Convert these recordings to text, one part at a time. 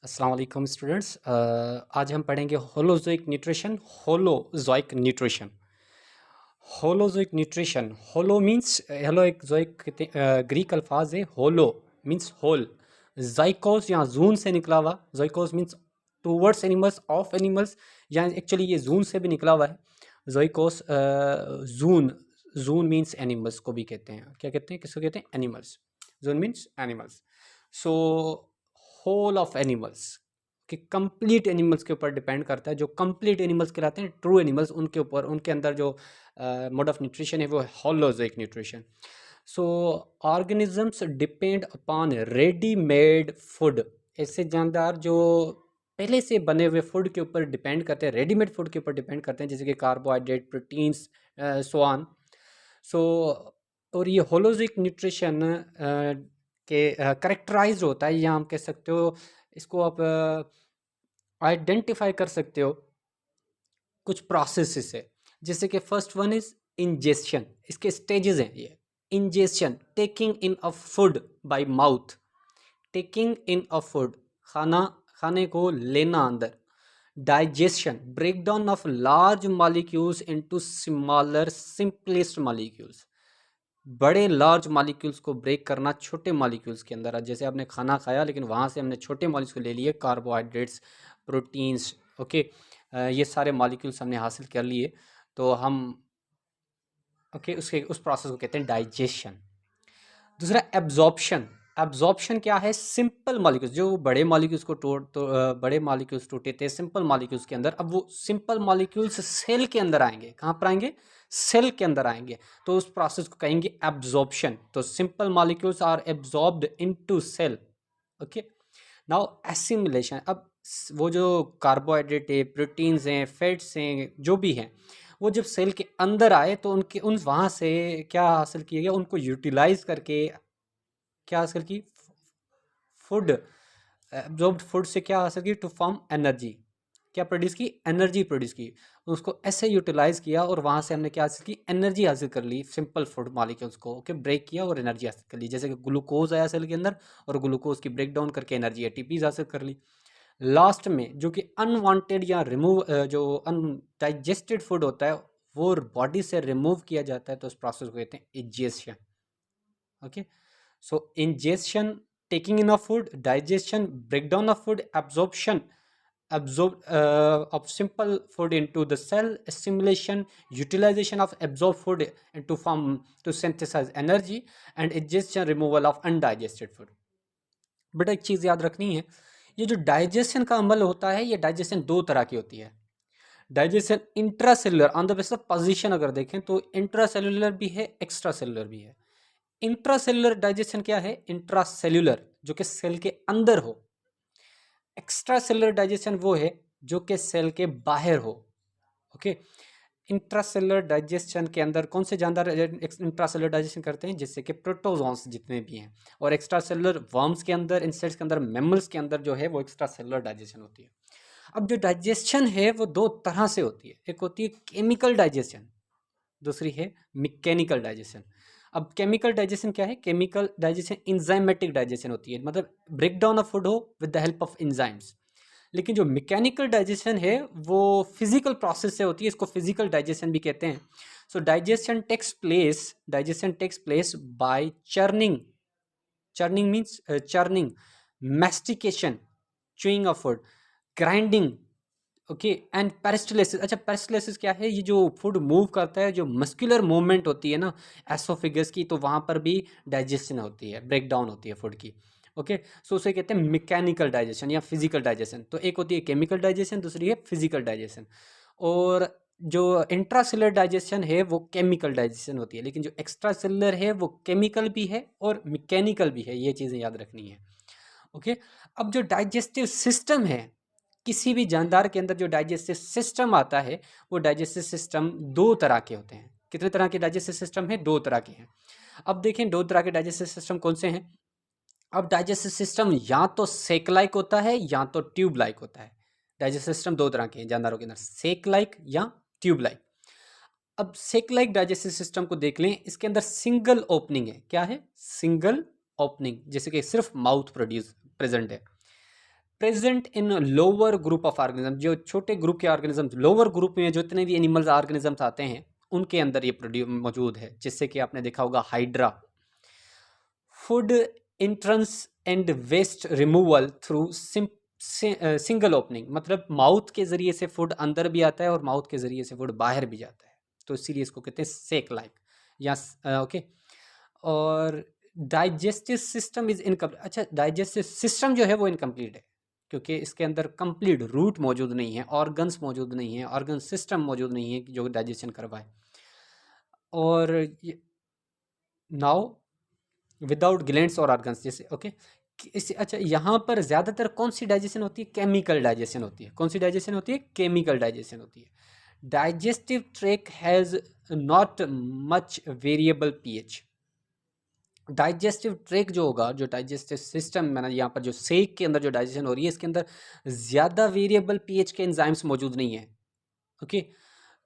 अस्सलाम वालेकुम स्टूडेंट्स। आज हम पढ़ेंगे holozoic nutrition. Holozoic nutrition. Holo means whole, एक जोइक ग्रीक अल्फाज है। होलो मींस होल। जाइकोस यहाँ जून से निकला हुआ। Zoikos means towards animals, of animals, या एक्चुअली ये जून से भी निकला हुआ है। जाइकोस जून। जून मींस एनिमल्स को भी कहते हैं। क्या कहते हैं, किसको कहते हैं? Animals. Zoon means animals. So whole of animals कि कंप्लीट एनिमल्स के ऊपर डिपेंड करता है। जो कंप्लीट एनिमल्स कहलाते हैं, ट्रू एनिमल्स, उनके ऊपर, उनके अंदर जो मोड ऑफ न्यूट्रिशन है वो है होलोजोइक न्यूट्रिशन। सो organisms depend upon readymade food. ऐसे जानदार जो पहले से बने हुए फूड के ऊपर डिपेंड करते हैं, रेडीमेड फूड के ऊपर डिपेंड करते हैं, जैसे कि कार्बोहाइड्रेट, प्रोटीन्स, सोआन। सो और ये होलोजिक न्यूट्रिशन के करेक्टराइज होता है, या हम कह सकते हो इसको आप आइडेंटिफाई कर सकते हो कुछ प्रोसेस से। जैसे कि फर्स्ट वन इज इंजेशन। इसके स्टेजेस हैं ये। Ingestion, taking in a food by mouth. Taking in a food, खाना, खाने को लेना अंदर। Digestion, breakdown of large molecules into smaller simplest molecules. बड़े लार्ज मॉलिक्यूल्स को ब्रेक करना छोटे मॉलिक्यूल्स के अंदर। जैसे आपने खाना खाया लेकिन वहाँ से हमने छोटे मॉलिक्यूल ले लिए, कार्बोहाइड्रेट्स, प्रोटीन्स, ओके, ये सारे मॉलिक्यूल्स हमने हासिल कर लिए, तो हम ओके उसके उस प्रोसेस को कहते हैं डाइजेशन। दूसरा एब्जॉर्प्शन। एब्जॉर्प्शन क्या है? सिंपल मॉलिक्यूल्स, जो बड़े मॉलिक्यूल्स को बड़े मॉलिक्यूल्स टूटे थे सिंपल मॉलिक्यूल्स के अंदर, अब वो सिंपल मॉलिक्यूल्स सेल के अंदर आएंगे। कहाँ पर आएंगे? सेल के अंदर आएंगे, तो उस प्रोसेस को कहेंगे एब्जॉर्प्शन। तो simple molecules are absorbed into cell. Okay, now assimilation. अब वो जो कार्बोहाइड्रेट है, प्रोटीन्स हैं, फैट्स हैं, जो भी हैं, वो जब सेल के अंदर आए तो उनके उन वहाँ से क्या हासिल किया गया? उनको यूटिलाइज करके क्या हासिल की? फूड। एब्जॉर्ब्ड फूड से क्या हासिल की? To form energy. क्या प्रोड्यूस की? एनर्जी प्रोड्यूस की। उसको ऐसे यूटिलाइज किया और वहाँ से हमने क्या हासिल की? एनर्जी हासिल कर ली। सिंपल फूड मॉलिक्यूल्स को ओके ब्रेक किया और एनर्जी हासिल कर ली। जैसे कि ग्लूकोज आया सेल के अंदर और ग्लूकोज की ब्रेक डाउन करके एनर्जी एटीपीज हासिल कर ली। लास्ट में जो कि अनवांटेड या रिमूव जो अनडाइजेस्टेड फूड होता है वो बॉडी से रिमूव किया जाता है, तो उस प्रोसेस को कहते हैं ingestion. Okay, so ingestion, taking in of food, digestion, breakdown of food, of simple food into the cell, assimilation, utilization of absorbed food into form to synthesize energy, and ingestion, removal of undigested food. But एक चीज़ याद रखनी है, ये जो digestion का अमल होता है, ये डाइजेशन दो तरह की होती है। Digestion intracellular on the basis of position अगर देखें तो इंट्रासेलुलर भी है, एक्स्ट्रा सेलुलर भी है। इंट्रासेलुलर डाइजेशन क्या है? इंट्रासेलुलर जो कि सेल के अंदर हो। एक्स्ट्रा सेलुलर डाइजेशन वो है जो कि सेल के बाहर हो। ओके, इंट्रासेलुलर डाइजेशन के अंदर कौन से जानदार इंट्रासेलुलर डाइजेशन करते हैं? जैसे कि प्रोटोजोन्स जितने भी हैं। और एक्स्ट्रा सेलुलर वर्म्स के अंदर, इंसेक्ट्स के अंदर, मैमल्स के अंदर जो है वो एक्स्ट्रा सेलुलर डाइजेशन होती है। अब जो डाइजेशन है वो दो तरह से होती है। एक होती है केमिकल डाइजेशन, दूसरी है मैकेनिकल डाइजेशन। अब केमिकल डाइजेशन क्या है? केमिकल डाइजेशन इंजाइमेटिक डाइजेशन होती है, मतलब ब्रेक डाउन ऑफ फूड हो with the help of enzymes. लेकिन जो मैकेनिकल डाइजेशन है वो फिजिकल प्रोसेस से होती है, इसको फिजिकल डाइजेशन भी कहते हैं। So digestion takes place by churning. Churning means churning, mastication, chewing of food, grinding, okay, and peristalsis. अच्छा, पेरिस्टलिसिस क्या है? ये जो फूड मूव करता है, जो मस्कुलर मूवमेंट होती है ना एसोफिगस की, तो वहाँ पर भी डाइजेशन होती है, ब्रेक डाउन होती है फूड की। ओके, सो उसे कहते हैं मैकेनिकल डाइजेशन या फिजिकल डाइजेशन। तो एक होती है केमिकल डाइजेशन, दूसरी है फिजिकल डाइजेशन। और जो इंट्रासेलुलर डाइजेशन है वो केमिकल डाइजेशन होती है, लेकिन जो एक्स्ट्रा सेलुलर है वो केमिकल भी है और मैकेनिकल भी है। ये चीज़ें याद रखनी है। ओके, अब जो डाइजेस्टिव सिस्टम है, किसी भी जानदार के अंदर जो डाइजेस्टिव सिस्टम आता है, वो डाइजेस्टिव सिस्टम दो तरह के होते हैं। कितने तरह के डाइजेस्टिव सिस्टम है? दो तरह के हैं। अब देखें दो तरह के डाइजेस्टिव सिस्टम कौन से हैं। अब डाइजेस्टिव सिस्टम या तो सेक लाइक होता है या तो ट्यूब लाइक होता है। डाइजेस्टिव सिस्टम दो तरह के हैं जानदारों के अंदर, सेक लाइक या ट्यूब लाइक। अब सेक लाइक डाइजेस्टिव सिस्टम को देख लें, इसके अंदर सिंगल ओपनिंग है। क्या है? सिंगल ओपनिंग, जैसे कि सिर्फ माउथ प्रोड्यूस प्रेजेंट है। Present in lower group of organism, जो छोटे ग्रुप के ऑर्गेनिज्म, लोअर ग्रुप में जितने भी एनिमल्स ऑर्गेनिजम्स आते हैं उनके अंदर ये मौजूद है, जिससे कि आपने देखा होगा hydra. Food entrance and waste removal through single opening, मतलब माउथ के जरिए से फूड अंदर भी आता है और माउथ के जरिए से फूड बाहर भी जाता है, तो इसीलिए इसको कहते हैं सेक लाइक या ओके। और डाइजेस्टिव सिस्टम इज इनकम्प्लीट। अच्छा, डाइजेस्टिव सिस्टम जो है वो इनकम्प्लीट है क्योंकि इसके अंदर कंप्लीट रूट मौजूद नहीं है, ऑर्गन्स मौजूद नहीं है, ऑर्गन सिस्टम मौजूद नहीं है जो डाइजेशन करवाए। और नाउ विदाउट ग्लैंड्स और ऑर्गन्स, जैसे ओके इस अच्छा, यहाँ पर ज़्यादातर कौन सी डाइजेशन होती है? केमिकल डाइजेशन होती है। कौन सी डाइजेशन होती है? केमिकल डाइजेशन होती है। Digestive tract has not much variable pH. Digestive tract जो होगा, जो डाइजेस्टिव सिस्टम मैंने यहाँ पर जो सेक के अंदर जो डाइजेशन हो रही है, इसके अंदर ज़्यादा वेरिएबल पीएच के एंजाइम्स मौजूद नहीं है। ओके,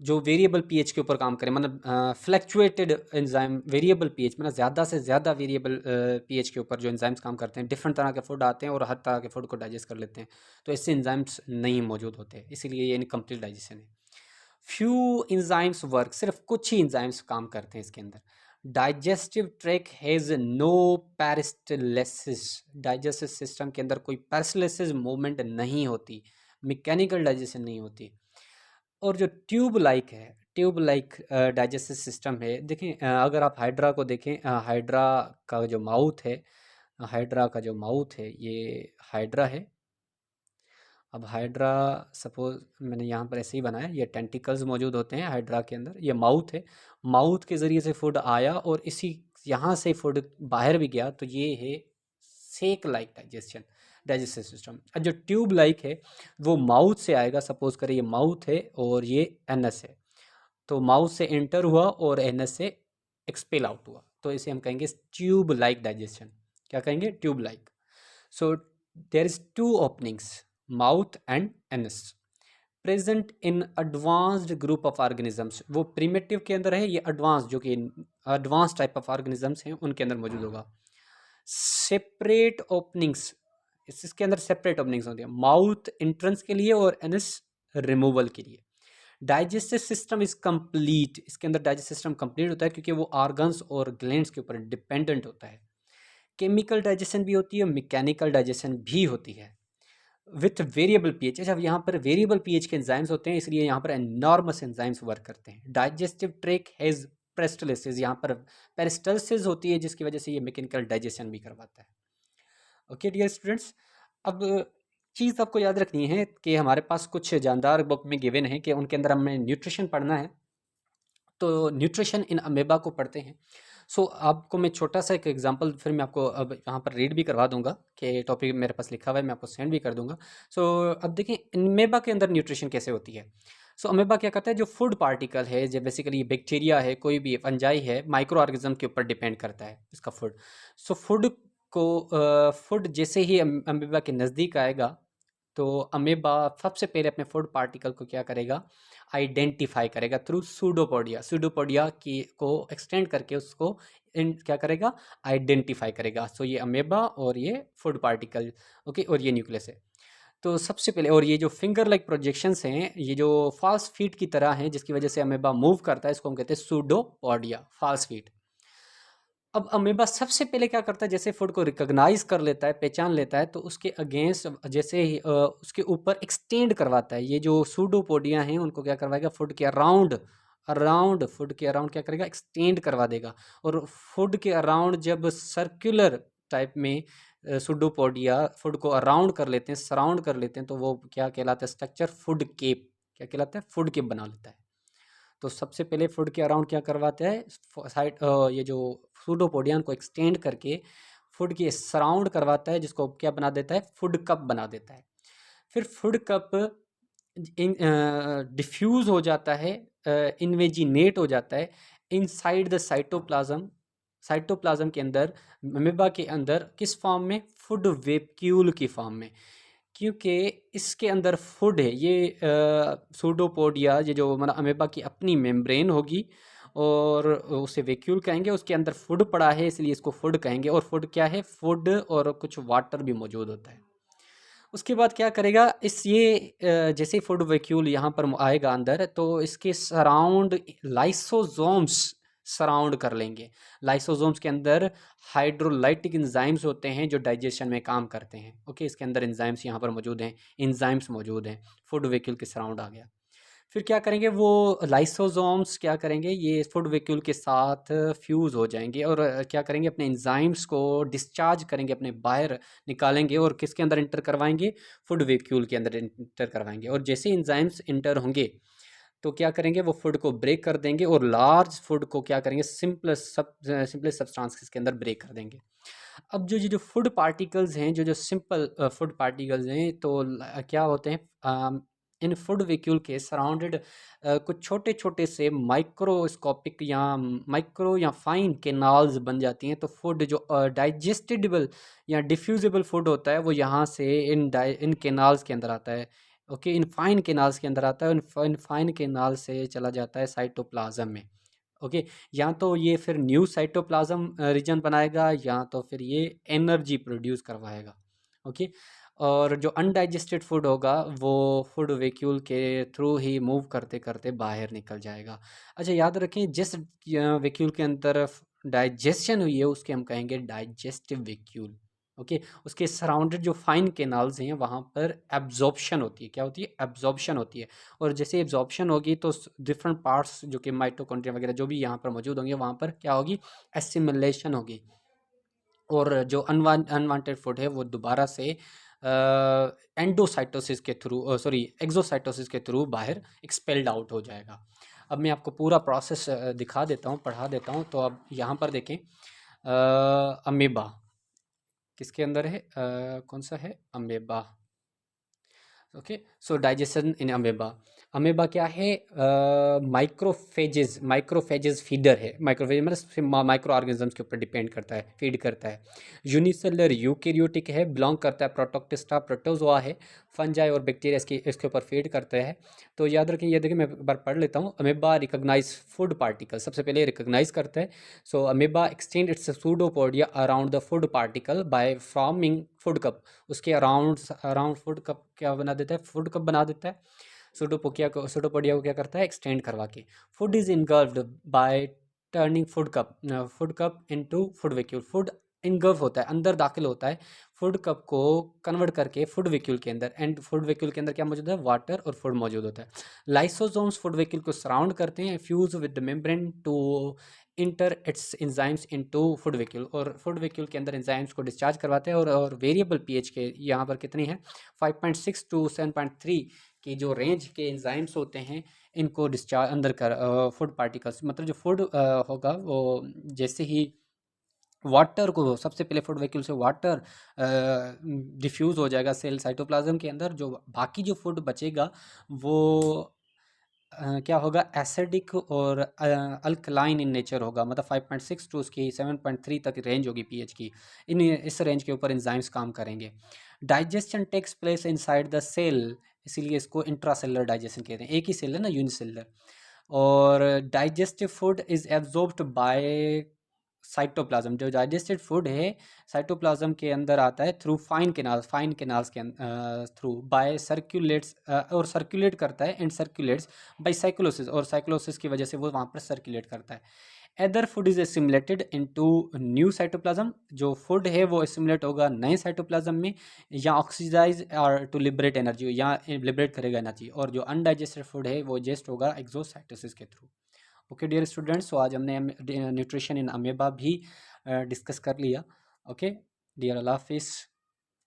जो वेरिएबल पीएच के ऊपर काम करें, मतलब फ्लैक्चुएटेड एंजाइम, वेरिएबल पीएच मतलब ज़्यादा से ज़्यादा वेरिएबल पीएच के ऊपर जो एंजाइम्स काम करते हैं, डिफरेंट तरह के फूड आते हैं और हर तरह के फूड को डाइजेस्ट कर लेते हैं, तो ऐसे एंजाइम्स नहीं मौजूद होते, इसीलिए ये इनकम्प्लीट डाइजेशन है। फ्यू एंजाइम्स वर्क, सिर्फ कुछ ही एंजाइम्स काम करते हैं इसके अंदर। Digestive tract has no peristalsis, digestive system के अंदर कोई पेरिस्टलिसिस मूवमेंट नहीं होती, मैकेनिकल डाइजेशन नहीं होती। और जो ट्यूब लाइक है, ट्यूब लाइक डाइजेस्टिव सिस्टम है, देखें अगर आप हाइड्रा को देखें, हाइड्रा का जो माउथ है, हाइड्रा का जो माउथ है, ये हाइड्रा है। अब हाइड्रा सपोज मैंने यहाँ पर ऐसे ही बनाया, ये टेंटिकल्स मौजूद होते हैं हाइड्रा के अंदर, ये माउथ है, माउथ के ज़रिए से फूड आया और इसी यहाँ से फूड बाहर भी गया, तो ये है सेक लाइक डाइजेशन, डाइजेस्टिव सिस्टम। और जो ट्यूब लाइक है वो माउथ से आएगा, सपोज करें ये माउथ है और ये एनस है, तो माउथ से एंटर हुआ और एनस से एक्सपेल आउट हुआ, तो इसे हम कहेंगे ट्यूब लाइक डाइजेशन। क्या कहेंगे? Tube like. So there is two openings, mouth and anus, present in advanced group of organisms. वो प्रिमिटिव के अंदर है, ये एडवांस, जो कि एडवांस टाइप ऑफ ऑर्गेनिजम्स हैं उनके अंदर मौजूद होगा। सेपरेट ओपनिंग्स, इसके अंदर सेपरेट ओपनिंग्स होती है, माउथ एंट्रेंस के लिए और एनस रिमूवल के लिए। डाइजेस्टिव सिस्टम इज कंप्लीट, इसके अंदर डाइजेस्टिव सिस्टम कंप्लीट होता है क्योंकि वो ऑर्गन्स और ग्लैंड्स के ऊपर डिपेंडेंट होता है। केमिकल डाइजेशन भी होती है, मैकेनिकल डाइजेशन भी होती है विथ वेरिएबल पीएच। अच्छा, यहाँ पर वेरिएबल पीएच के एंजाइम्स होते हैं, इसलिए यहाँ पर एनॉर्मस एंजाइम्स वर्क करते हैं। डाइजेस्टिव ट्रैक हैज पेरिस्टलिसिस, यहाँ पर पेरिस्टलिसिस होती है जिसकी वजह से ये मैकेनिकल डाइजेशन भी करवाता है। ओके डियर स्टूडेंट्स, अब चीज़ आपको याद रखनी है कि हमारे पास कुछ जानदार बुक में गिवन है कि उनके अंदर हमें न्यूट्रिशन पढ़ना है, तो न्यूट्रिशन इन अमेबा को पढ़ते हैं। सो आपको मैं छोटा सा एक एग्जांपल फिर मैं आपको अब यहाँ पर रीड भी करवा दूंगा कि टॉपिक मेरे पास लिखा हुआ है, मैं आपको सेंड भी कर दूंगा। सो अब देखें अमेबा के अंदर न्यूट्रिशन कैसे होती है। सो अमेबा क्या करता है, जो फूड पार्टिकल है, जो बेसिकली बैक्टीरिया है, कोई भी फंजाई है, माइक्रो ऑर्गेनिज्म के ऊपर डिपेंड करता है इसका फूड। सो फूड को फूड जैसे ही अमेबा के नज़दीक आएगा, तो अमेबा सबसे पहले अपने फूड पार्टिकल को क्या करेगा, आइडेंटिफाई करेगा थ्रू सूडोपोडिया, सूडोपोडिया की को एक्सटेंड करके उसको क्या करेगा, आइडेंटिफाई करेगा। सो ये अमेबा और ये फूड पार्टिकल, ओके, और ये न्यूक्लियस है। तो सबसे पहले, और ये जो फिंगर लाइक प्रोजेक्शंस हैं, ये जो फॉल्स फीट की तरह हैं जिसकी वजह से अमेबा मूव करता है, इसको हम कहते हैं सूडोपोडिया, फॉल्स फीट। अब अमीबा सबसे पहले क्या करता है, जैसे फूड को रिकॉग्नाइज कर लेता है, पहचान लेता है, तो उसके अगेंस्ट जैसे ही उसके ऊपर एक्सटेंड करवाता है, ये जो सूडोपोडिया हैं उनको क्या करवाएगा, फूड के अराउंड, अराउंड फूड के अराउंड क्या करेगा, एक्सटेंड करवा देगा। और फूड के अराउंड जब सर्कुलर टाइप में सूडोपोडिया फूड को अराउंड कर लेते हैं, सराउंड कर लेते हैं, तो वो क्या कहलाता है, स्ट्रक्चर फूड केप, क्या कहलाता है, फूड केप बना लेता है। तो सबसे पहले फूड के अराउंड क्या करवाते हैं, साइड ये जो सूडोपोडियन को एक्सटेंड करके फूड के सराउंड करवाता है, जिसको क्या बना देता है, फूड कप बना देता है। फिर फूड कप डिफ्यूज हो जाता है, इन्वेजिनेट हो जाता है इनसाइड द साइटोप्लाज्म, साइटोप्लाज्म के अंदर, अमीबा के अंदर, किस फॉर्म में, फूड वेक्यूल की फॉर्म में। क्योंकि इसके अंदर फूड है, ये सूडोपोडिया, ये जो हमारा अमेबा की अपनी मेम्ब्रेन होगी और उसे वैक्यूल कहेंगे, उसके अंदर फूड पड़ा है इसलिए इसको फूड कहेंगे। और फूड क्या है, फूड और कुछ वाटर भी मौजूद होता है। उसके बाद क्या करेगा जैसे फूड वैक्यूल यहाँ पर आएगा अंदर, तो इसके सराउंड लाइसोसोम्स सराउंड कर लेंगे। लाइसोसोम्स के अंदर हाइड्रोलाइटिक एंजाइम्स होते हैं जो डाइजेशन में काम करते हैं। ओके, इसके अंदर एंजाइम्स यहाँ पर मौजूद हैं, एंजाइम्स मौजूद हैं। फूड वैक्यूल के सराउंड आ गया। फिर क्या करेंगे, वो लाइसोसोम्स क्या करेंगे, ये फूड वैक्यूल के साथ फ्यूज़ हो जाएंगे और क्या करेंगे, अपने एंजाइम्स को डिस्चार्ज करेंगे, अपने बाहर निकालेंगे और किसके अंदर इंटर करवाएंगे, फूड वैक्यूल के अंदर इंटर करवाएंगे। और जैसे एंजाइम्स इंटर होंगे तो क्या करेंगे, वो फूड को ब्रेक कर देंगे और लार्ज फूड को क्या करेंगे, सिंपल सब्सटेंसेस के अंदर ब्रेक कर देंगे। अब जो फूड पार्टिकल्स हैं, जो सिंपल फूड पार्टिकल्स हैं, तो क्या होते हैं, इन फूड वैक्यूल के सराउंडेड कुछ छोटे छोटे से माइक्रोस्कोपिक या फाइन केनाल्स बन जाती हैं। तो फूड जो डाइजेस्टेबल या डिफ्यूजिबल फूड होता है वो यहाँ से इन केनाल्स के अंदर आता है। ओके, इन फाइन केनाल्स के अंदर आता है, इन फाइन केनाल से चला जाता है साइटोप्लाज्म में। ओके, या तो ये फिर न्यू साइटोप्लाज्म रीजन बनाएगा या तो फिर ये एनर्जी प्रोड्यूस करवाएगा। ओके, और जो अनडाइजेस्टेड फूड होगा वो फूड वैक्यूल के थ्रू ही मूव करते करते बाहर निकल जाएगा। अच्छा, याद रखें, जिस वैक्यूल के अंदर डाइजेशन हुई है उसके हम कहेंगे डाइजेस्टिव वैक्यूल। ओके, उसके सराउंडेड जो फाइन केनाल्स हैं वहाँ पर एब्जॉर्प्शन होती है। क्या होती है? एब्जॉर्प्शन होती है। और जैसे एब्जॉर्प्शन होगी तो डिफरेंट पार्ट्स जो कि माइटोकॉन्ड्रिया वगैरह जो भी यहाँ पर मौजूद होंगे वहाँ पर क्या होगी, एसिमिलेशन होगी। और जो अनवांटेड फूड है वो दोबारा से एंडोसाइटोसिस के थ्रू सॉरी एक्सोसाइटोसिस के थ्रू बाहर एक्सपेल्ड आउट हो जाएगा। अब मैं आपको पूरा प्रोसेस दिखा देता हूँ, पढ़ा देता हूँ। तो अब यहाँ पर देखें, अमीबा किसके अंदर है, कौन सा है, अमीबा। ओके, सो डाइजेशन इन अमेबा। अमेबा क्या है, माइक्रोफेजेस फीडर है। माइक्रोफेज मतलब माइक्रो ऑर्गेनिजम्स के ऊपर डिपेंड करता है, फीड करता है। यूनिसेलर यूकेरियोटिक है, बिलोंग करता है प्रोटोक्टिस्टा, प्रोटोजोआ है। फंजाई और बैक्टीरिया इसके ऊपर फीड करते हैं। तो याद रखें, ये देखिए मैं एक बार पढ़ लेता हूँ। अमेबा रिकॉग्नाइज फूड पार्टिकल, सबसे पहले रिकॉग्नाइज करता है। So amoeba extend its pseudopodia around the food particle by forming food cup. उसके अराउंड अराउंड फूड कप क्या बना देता है, फूड कप बना देता है। सूडोपोडिया को क्या करता है, एक्सटेंड करवा के। Food is इनगल्फ्ड bye turning food cup into food vacuole. Food engulf होता है, अंदर दाखिल होता है फूड कप को कन्वर्ट करके फूड वैक्यूल के अंदर। एंड फूड वैक्यूल के अंदर क्या मौजूद है, वाटर और फूड मौजूद होता है। लाइसोसोम्स फूड वैक्यूल को सराउंड करते हैं, fuse with the membrane to enter its enzymes into food vacuole. और फूड वैक्यूल के अंदर एंजाइम्स को डिस्चार्ज करवाते हैं। और वेरिएबल पीएच के यहाँ पर कितनी है, 5.6 टू 7.3 की जो रेंज के एंजाइम्स होते हैं इनको डिस्चार्ज अंदर कर फूड पार्टिकल्स, मतलब जो फूड होगा वो जैसे ही वाटर को सबसे पहले फूड वैक्यूल से वाटर डिफ्यूज़ हो जाएगा सेल साइटोप्लाज्म के अंदर, जो बाकी जो फूड बचेगा वो क्या होगा, एसिडिक और अल्कलाइन इन नेचर होगा। मतलब 5.6 टू उसकी 7.3 तक रेंज होगी पीएच की। इस रेंज के ऊपर एंजाइम्स काम करेंगे। Digestion takes place inside the cell, इसीलिए इसको इंट्रासेलुलर डाइजेशन कहते हैं। एक ही सेल है ना, यूनिसेलुलर। और digestive food is absorbed by cytoplasm. जो डाइजेस्टेड फूड है साइटोप्लाज्म के अंदर आता है थ्रू फाइन केनाल्स के थ्रू बाय सर्कुलेट्स, और सर्कुलेट करता है एंड सर्कुलेट्स बाय साइक्लोसिस, और साइक्लोसिस की वजह से वो वहाँ पर सर्कुलेट करता है। Other food is assimilated into new cytoplasm. जो फूड है वो एसिमुलेट होगा नए साइटोप्लाज्म में, या ऑक्सीडाइज और टू लिबरेट एनर्जी, या लिबरेट करेगा एनर्जी। और जो अनडाइजेस्टेड फूड है वो जेस्ट होगा एक्सोसाइटोसिस के थ्रू। ओके डियर स्टूडेंट्स, तो आज हमने न्यूट्रिशन इन अमेबा भी डिस्कस कर लिया। ओके डियर, अल्लाह हाफिज़।